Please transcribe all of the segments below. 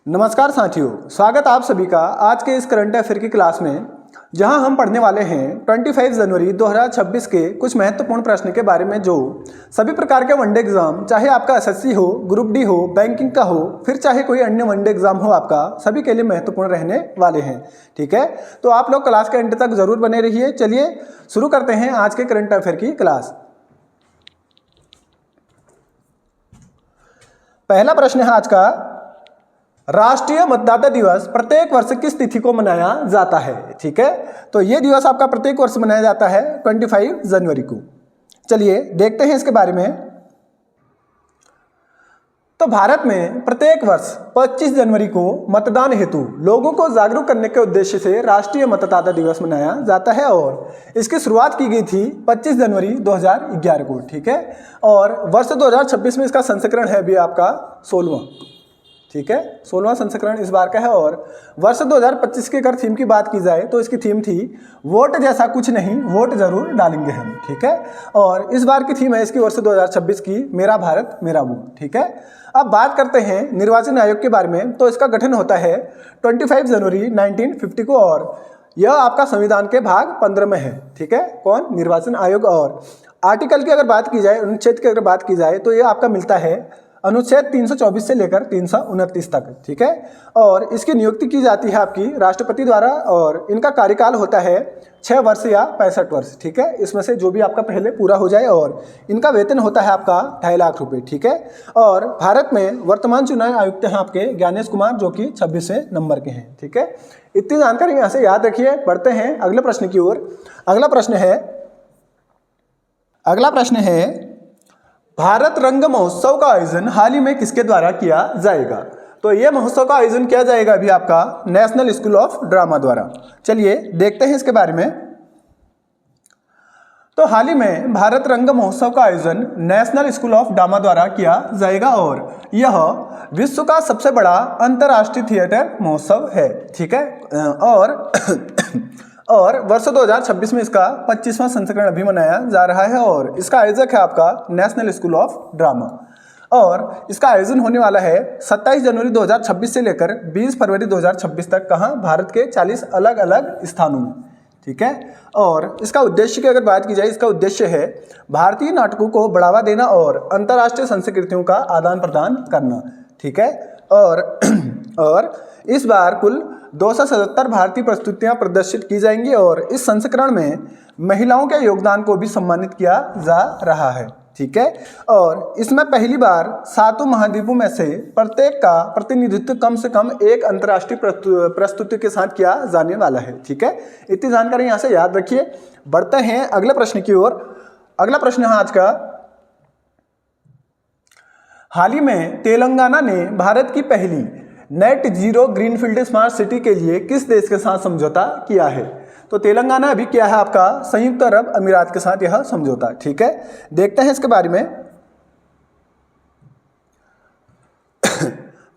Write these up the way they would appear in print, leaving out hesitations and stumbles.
नमस्कार साथियों, स्वागत आप सभी का आज के इस करंट अफेयर की क्लास में, जहां हम पढ़ने वाले हैं 25 जनवरी 2026 के कुछ महत्वपूर्ण प्रश्न के बारे में जो सभी प्रकार के वनडे एग्जाम, चाहे आपका एसएससी हो, ग्रुप डी हो, बैंकिंग का हो, फिर चाहे कोई अन्य वनडे एग्जाम हो, आपका सभी के लिए महत्वपूर्ण रहने वाले हैं। ठीक है, तो आप लोग क्लास के अंत तक जरूर बने रहिए। चलिए शुरू करते हैं आज के करंट अफेयर की क्लास। पहला प्रश्न है आज का, राष्ट्रीय मतदाता दिवस प्रत्येक वर्ष किस तिथि को मनाया जाता है। ठीक है, तो यह दिवस आपका प्रत्येक वर्ष मनाया जाता है 25 जनवरी को। चलिए देखते हैं इसके बारे में। तो भारत में प्रत्येक वर्ष 25 जनवरी को मतदान हेतु लोगों को जागरूक करने के उद्देश्य से राष्ट्रीय मतदाता दिवस मनाया जाता है और इसकी शुरुआत की गई थी 25 जनवरी 2011 को। ठीक है, और वर्ष 2026 में इसका संस्करण है अभी आपका 16वां। ठीक है, 16वां संस्करण इस बार का है। और वर्ष 2025 की अगर थीम की बात की जाए तो इसकी थीम थी वोट जैसा कुछ नहीं, वोट जरूर डालेंगे हम। ठीक है, और इस बार की थीम है इसकी वर्ष 2026 की, मेरा भारत मेरा वोट। ठीक है, अब बात करते हैं निर्वाचन आयोग के बारे में। तो इसका गठन होता है 25 जनवरी 1950 को और यह आपका संविधान के भाग 15 में है। ठीक है, कौन? निर्वाचन आयोग। और आर्टिकल की अगर बात की जाए, अनुच्छेद की अगर बात की जाए तो यह आपका मिलता है अनुच्छेद 324 से लेकर 329 तक। ठीक है, और इसकी नियुक्ति की जाती है आपकी राष्ट्रपति द्वारा और इनका कार्यकाल होता है 6 वर्ष या 65 वर्ष। ठीक है, इसमें से जो भी आपका पहले पूरा हो जाए। और इनका वेतन होता है आपका 2.5 लाख रुपए। ठीक है, और भारत में वर्तमान चुनाव आयुक्त हैं आपके ज्ञानेश कुमार, जो कि 26वें नंबर के हैं। ठीक है, इतनी जानकारी यहाँ से याद रखिए। बढ़ते हैं अगले प्रश्न की ओर। अगला प्रश्न है भारत रंग महोत्सव का आयोजन हाल ही में किसके द्वारा किया जाएगा। तो यह महोत्सव का आयोजन किया जाएगा अभी आपका नेशनल स्कूल ऑफ ड्रामा द्वारा। चलिए देखते हैं इसके बारे में। तो हाल ही में भारत रंग महोत्सव का आयोजन नेशनल स्कूल ऑफ ड्रामा द्वारा किया जाएगा और यह विश्व का सबसे बड़ा अंतर्राष्ट्रीय थिएटर महोत्सव है। ठीक है, और वर्ष 2026 में इसका 25वां संस्करण अभी मनाया जा रहा है और इसका आयोजक है आपका नेशनल स्कूल ऑफ ड्रामा। और इसका आयोजन होने वाला है 27 जनवरी 2026 से लेकर 20 फरवरी 2026 तक। कहाँ? भारत के 40 अलग अलग स्थानों में। ठीक है, और इसका उद्देश्य की अगर बात की जाए, इसका उद्देश्य है भारतीय नाटकों को बढ़ावा देना और अंतर्राष्ट्रीय संस्कृतियों का आदान प्रदान करना। ठीक है, और इस बार कुल 277 भारतीय प्रस्तुतियां प्रदर्शित की जाएंगी और इस संस्करण में महिलाओं के योगदान को भी सम्मानित किया जा रहा है। ठीक है, और इसमें पहली बार 7 महाद्वीपों में से प्रत्येक का प्रतिनिधित्व कम से कम एक अंतर्राष्ट्रीय प्रस्तुति के साथ किया जाने वाला है। ठीक है, इतनी जानकारी यहाँ से याद रखिए। बढ़ते हैं अगले प्रश्न की ओर। अगला प्रश्न है आज का, हाल ही में तेलंगाना ने भारत की पहली net zero greenfield smart city के लिए किस देश के साथ समझौता किया है। तो तेलंगाना अभी क्या है आपका संयुक्त अरब अमीरात के साथ यह समझौता। ठीक है, देखते हैं इसके बारे में।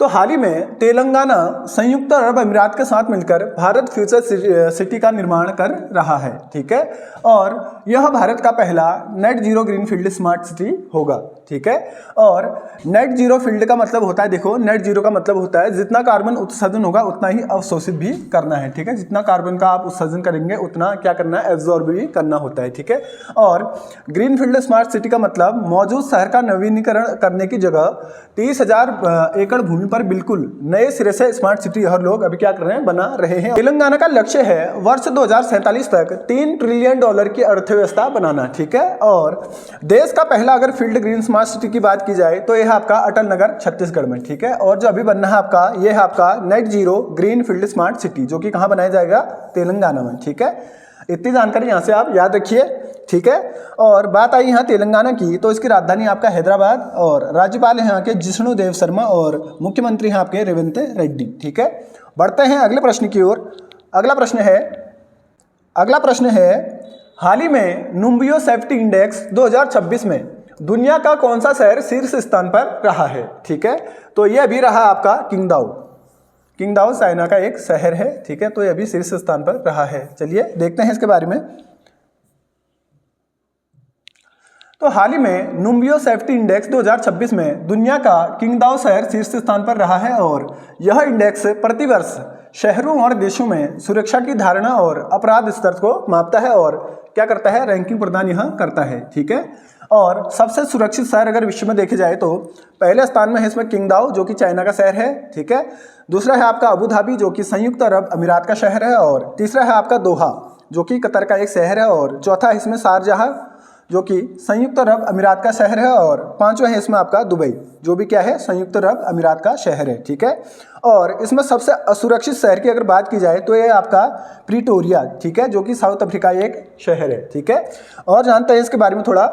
तो हाल ही में तेलंगाना संयुक्त अरब अमीरात के साथ मिलकर भारत फ्यूचर सिटी का निर्माण कर रहा है। ठीक है, और यह भारत का पहला net zero greenfield smart city होगा। ठीक है, और नेट जीरो फील्ड का मतलब होता है, देखो नेट जीरो का मतलब होता है जितना कार्बन उत्सर्जन होगा उतना ही अवशोषित भी करना है। ठीक है, जितना कार्बन का आप उत्सर्जन करेंगे उतना क्या करना है, एब्जॉर्ब भी करना होता है। ठीक है, और ग्रीनफील्ड स्मार्ट सिटी का मतलब मौजूद शहर का नवीनीकरण करने की जगह 30,000 एकड़ भूमि पर बिल्कुल नए सिरे से स्मार्ट सिटी हर लोग अभी क्या कर रहे हैं, बना रहे हैं। तेलंगाना का लक्ष्य है वर्ष 2047 तक $3 ट्रिलियन की अर्थव्यवस्था बनाना। ठीक है, और देश का पहला अगर फील्ड ग्रीन स्मार्ट सिटी की बात की जाए तो यह आपका अटल नगर छत्तीसगढ़ में। ठीक है, और जो अभी बनना है आपका, यह है आपका net zero green field smart city, जो कि कहाँ बनाया जाएगा, तेलंगाना में। ठीक है, इतनी जानकारी यहाँ से आप याद रखिए। ठीक है, और बात आई यहाँ तेलंगाना की, तो इसकी राजधानी आपका हैदराबाद और राज्यपाल हैं यहाँ के जिष्णु देव शर्मा और मुख्यमंत्री हैं आपके रेवंत रेड्डी। ठीक है, बढ़ते हैं अगले प्रश्न की ओर। अगला प्रश्न है हाल ही में नुम्बियो सेफ्टी इंडेक्स 2026 में दुनिया का कौन सा शहर शीर्ष स्थान पर रहा है। ठीक है, तो यह भी रहा आपका किंगदाओ चाइना का एक शहर है। ठीक है, तो यह भी शीर्ष स्थान पर रहा है। चलिए देखते हैं इसके बारे में। तो हाल ही में नुम्बियो सेफ्टी इंडेक्स 2026 में दुनिया का किंगदाओ शहर शीर्ष स्थान पर रहा है और यह इंडेक्स प्रतिवर्ष शहरों और देशों में सुरक्षा की धारणा और अपराध स्तर को मापता है और क्या करता है, रैंकिंग प्रदान यह करता है। ठीक है, और सबसे सुरक्षित शहर अगर विश्व में देखे जाए तो पहले स्थान में है इसमें किंगदाओ जो कि चाइना का शहर है। ठीक है, दूसरा है आपका अबू धाबी जो कि संयुक्त अरब अमीरात का शहर है और तीसरा है आपका दोहा जो कि कतर का एक शहर है और चौथा है इसमें शारजाह जो कि संयुक्त अरब अमीरात का शहर है और पांचवा है इसमें आपका दुबई जो भी क्या है, संयुक्त अरब अमीरात का शहर है। ठीक है, और इसमें सबसे असुरक्षित शहर की अगर बात की जाए तो ये आपका प्रिटोरिया, ठीक है, जो कि साउथ अफ्रीका एक शहर है। ठीक है, और जानते हैं इसके बारे में थोड़ा।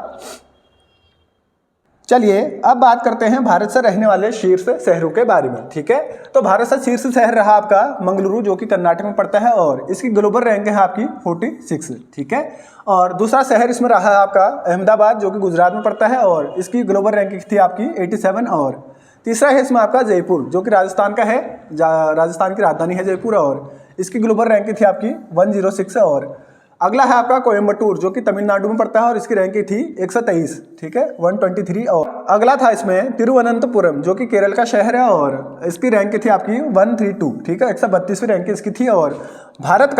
चलिए अब बात करते हैं भारत से रहने वाले शीर्ष शहरों के बारे में। ठीक है, तो भारत से शीर्ष शहर रहा आपका मंगलुरु जो कि कर्नाटक में पड़ता है और इसकी ग्लोबल रैंक है आपकी 46। ठीक है, और दूसरा शहर इसमें रहा है आपका अहमदाबाद जो कि गुजरात में पड़ता है और इसकी ग्लोबल रैंक थी आपकी 87 और तीसरा है इसमें आपका जयपुर जो कि राजस्थान का है, राजस्थान की राजधानी है जयपुर और इसकी ग्लोबल रैंक थी आपकी 106 और अगला है आपका कोयम्बटूर जो कि तमिलनाडु में पड़ता है और इसकी रैंक थी 123। ठीक है, 123 और अगला था इसमें तिरुवनंतपुरम जो कि केरल का शहर है और इसकी रैंक थी आपकी 132। ठीक है, 132वीं रैंक इसकी थी और भारत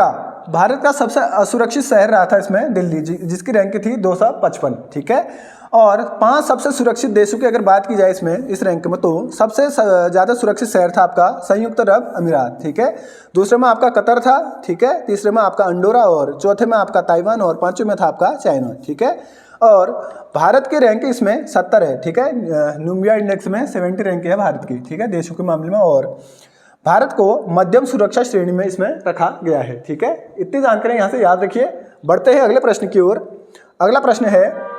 का सबसे असुरक्षित शहर रहा था इसमें दिल्ली जिसकी रैंक थी 255। ठीक है, और 5 सबसे सुरक्षित देशों की अगर बात की जाए इसमें इस रैंक में तो सबसे ज़्यादा सुरक्षित शहर था आपका संयुक्त अरब अमीरात। ठीक है, दूसरे में आपका कतर था। ठीक है, तीसरे में आपका अंडोरा और चौथे में आपका ताइवान और पांचवें में था आपका चाइना। ठीक है, और भारत की रैंक इसमें 70 है। ठीक है, नुम्बिया इंडेक्स में 70 रैंक है भारत की। ठीक है, देशों के मामले में और भारत को मध्यम सुरक्षा श्रेणी में इसमें रखा गया है। ठीक है, इतनी जानकारी यहाँ से याद रखिए। बढ़ते हैं अगले प्रश्न की ओर। अगला प्रश्न है,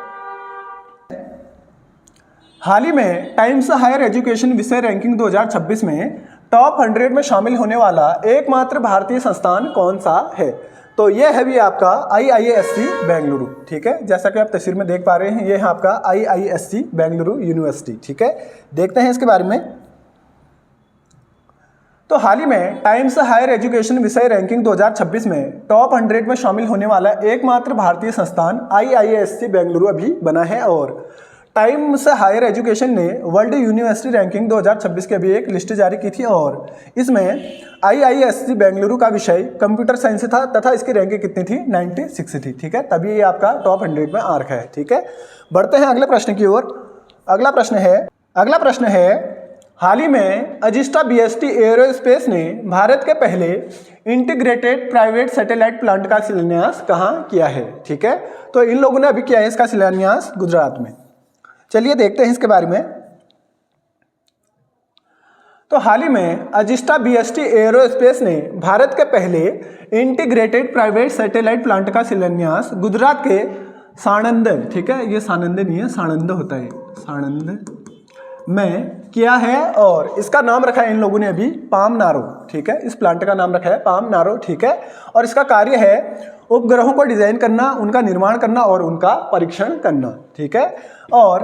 हाल ही में टाइम्स हायर एजुकेशन विषय रैंकिंग 2026 में टॉप 100 में शामिल होने वाला एकमात्र भारतीय संस्थान कौन सा है? तो यह है भी आपका IISc बेंगलुरु। ठीक है, जैसा कि आप तस्वीर में देख पा रहे हैं, ये है आपका IISc बेंगलुरु यूनिवर्सिटी। ठीक है, देखते हैं इसके बारे में। तो हाल ही में टाइम्स हायर एजुकेशन विषय रैंकिंग 2026 में टॉप 100 में शामिल होने वाला एकमात्र भारतीय संस्थान IISc बेंगलुरु अभी बना है और टाइम्स हायर एजुकेशन ने वर्ल्ड यूनिवर्सिटी रैंकिंग 2026 की अभी एक लिस्ट जारी की थी और इसमें IISc बेंगलुरु का विषय कंप्यूटर साइंस था तथा इसकी रैंकिंग कितनी थी, 96 थी। ठीक है, तभी ये आपका टॉप 100 में आ रखा है। ठीक है, बढ़ते हैं अगले प्रश्न की ओर। अगला प्रश्न है, हाल ही में अजिस्टा BST एयरोस्पेस ने भारत के पहले इंटीग्रेटेड प्राइवेट सैटेलाइट प्लांट का शिलान्यास कहाँ किया है? ठीक है, तो इन लोगों ने अभी किया है इसका शिलान्यास गुजरात में। चलिए देखते हैं इसके बारे में। तो हाल ही में अजिस्टा BST एयरोस्पेस ने भारत के पहले इंटीग्रेटेड प्राइवेट सैटेलाइट प्लांट का शिलान्यास गुजरात के साणंद, ठीक है, ये साणंद नहीं है, साणंद होता है, साणंद में किया है और इसका नाम रखा है इन लोगों ने अभी पाम नारो। ठीक है, इस प्लांट का नाम रखा है पाम नारो। ठीक है, और इसका कार्य है उपग्रहों को डिजाइन करना, उनका निर्माण करना और उनका परीक्षण करना। ठीक है, और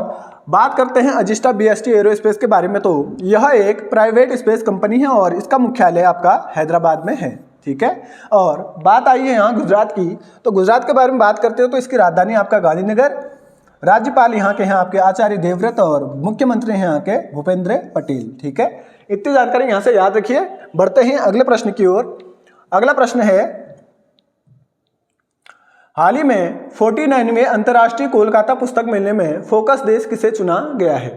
बात करते हैं अजिस्टा BST एयरोस्पेस के बारे में। तो यह एक प्राइवेट स्पेस कंपनी है और इसका मुख्यालय आपका हैदराबाद में है। ठीक है, और बात आई है यहाँ गुजरात की, तो गुजरात के बारे में बात करते हो तो इसकी राजधानी आपका गांधीनगर, राज्यपाल यहाँ के हैं आपके आचार्य देवव्रत और मुख्यमंत्री हैं यहाँ के भूपेंद्र पटेल। ठीक है, इतनी जानकारी यहाँ से याद रखिए। बढ़ते हैं अगले प्रश्न की ओर। अगला प्रश्न है, हाल ही में 49वें अंतर्राष्ट्रीय कोलकाता पुस्तक मेले में फोकस देश किसे चुना गया है?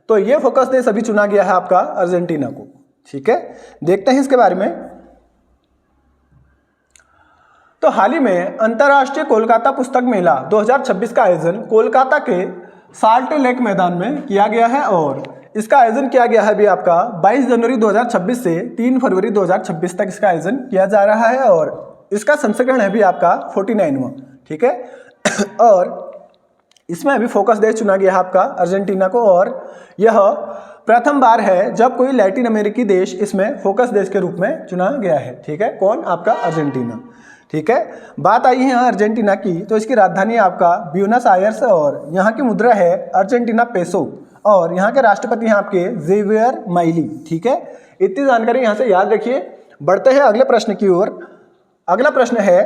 तो ये फोकस देश अभी चुना गया है आपका अर्जेंटीना को। ठीक है, देखते हैं इसके बारे में। तो हाल ही में अंतर्राष्ट्रीय कोलकाता पुस्तक मेला 2026 का आयोजन कोलकाता के साल्ट लेक मैदान में किया गया है और इसका आयोजन किया गया है अभी आपका 22 जनवरी 2026 से 3 फरवरी 2026 तक इसका आयोजन किया जा रहा है और इसका संस्करण है भी आपका 49वां। ठीक है, और इसमें अभी फोकस देश चुना गया है आपका अर्जेंटीना को और यह प्रथम बार है जब कोई लैटिन अमेरिकी देश इसमें फोकस देश के रूप में चुना गया है। ठीक है, कौन? आपका अर्जेंटीना। ठीक है, बात आई है यहाँ अर्जेंटीना की, तो इसकी राजधानी आपका ब्यूनस आयर्स और यहाँ की मुद्रा है अर्जेंटीना पेसो और यहाँ के राष्ट्रपति हैं आपके जेवियर माइली। ठीक है, इतनी जानकारी यहाँ से याद रखिए। बढ़ते हैं अगले प्रश्न की ओर। अगला प्रश्न है,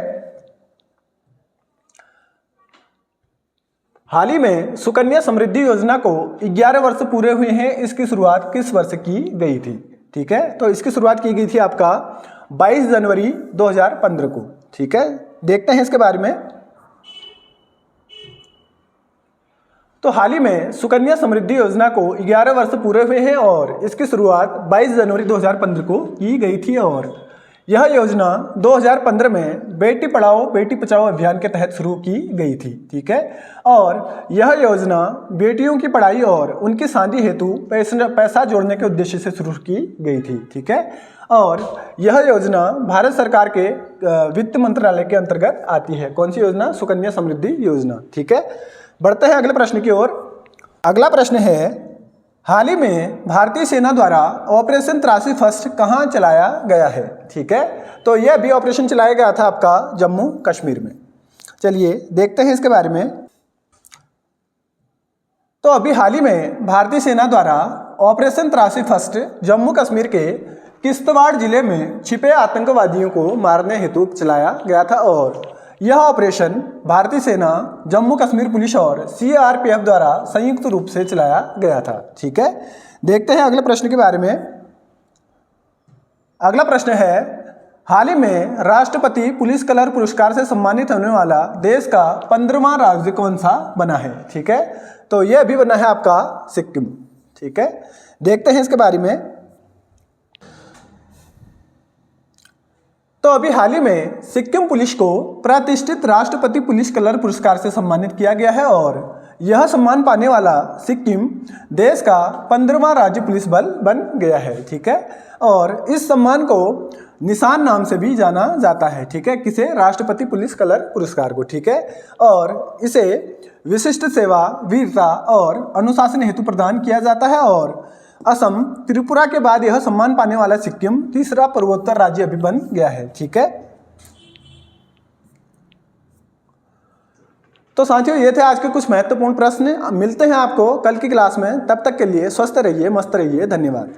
हाल ही में सुकन्या समृद्धि योजना को 11 वर्ष पूरे हुए हैं, इसकी शुरुआत किस वर्ष की गई थी? ठीक है, तो इसकी शुरुआत की गई थी आपका 22 जनवरी 2015 को। ठीक है, देखते हैं इसके बारे में। तो हाल ही में सुकन्या समृद्धि योजना को 11 वर्ष पूरे हुए हैं और इसकी शुरुआत 22 जनवरी 2015 को की गई थी और यह योजना 2015 में बेटी पढ़ाओ बेटी बचाओ अभियान के तहत शुरू की गई थी। ठीक है, और यह योजना बेटियों की पढ़ाई और उनकी शादी हेतु पैसा जोड़ने के उद्देश्य से शुरू की गई थी। ठीक है, और यह योजना भारत सरकार के वित्त मंत्रालय के अंतर्गत आती है। कौन सी योजना? सुकन्या समृद्धि योजना। ठीक है, बढ़ते हैं अगले प्रश्न की ओर। अगला प्रश्न है, हाल ही में भारतीय सेना द्वारा ऑपरेशन त्रासी फर्स्ट कहाँ चलाया गया है? ठीक है, तो यह भी ऑपरेशन चलाया गया था आपका जम्मू कश्मीर में। चलिए देखते हैं इसके बारे में। तो अभी हाल ही में भारतीय सेना द्वारा ऑपरेशन त्रासी फर्स्ट जम्मू कश्मीर के किश्तवाड़ जिले में छिपे आतंकवादियों को मारने हेतु चलाया गया था और यह ऑपरेशन भारतीय सेना, जम्मू कश्मीर पुलिस और CRPF द्वारा संयुक्त रूप से चलाया गया था। ठीक है, देखते हैं अगले प्रश्न के बारे में। अगला प्रश्न है, हाल ही में राष्ट्रपति पुलिस कलर पुरस्कार से सम्मानित होने वाला देश का 15वां राज्य कौन सा बना है? ठीक है, तो यह भी बना है आपका सिक्किम। ठीक है, देखते हैं इसके बारे में। तो अभी हाल ही में सिक्किम पुलिस को प्रतिष्ठित राष्ट्रपति पुलिस कलर पुरस्कार से सम्मानित किया गया है और यह सम्मान पाने वाला सिक्किम देश का 15वां राज्य पुलिस बल बन गया है। ठीक है, और इस सम्मान को निशान नाम से भी जाना जाता है। ठीक है, किसे? राष्ट्रपति पुलिस कलर पुरस्कार को। ठीक है, और इसे विशिष्ट सेवा, वीरता और अनुशासन हेतु प्रदान किया जाता है और असम, त्रिपुरा के बाद यह सम्मान पाने वाला सिक्किम तीसरा पूर्वोत्तर राज्य अभी बन गया है। ठीक है, तो साथियों ये थे आज के कुछ महत्वपूर्ण प्रश्न। मिलते हैं आपको कल की क्लास में, तब तक के लिए स्वस्थ रहिए, मस्त रहिए, धन्यवाद।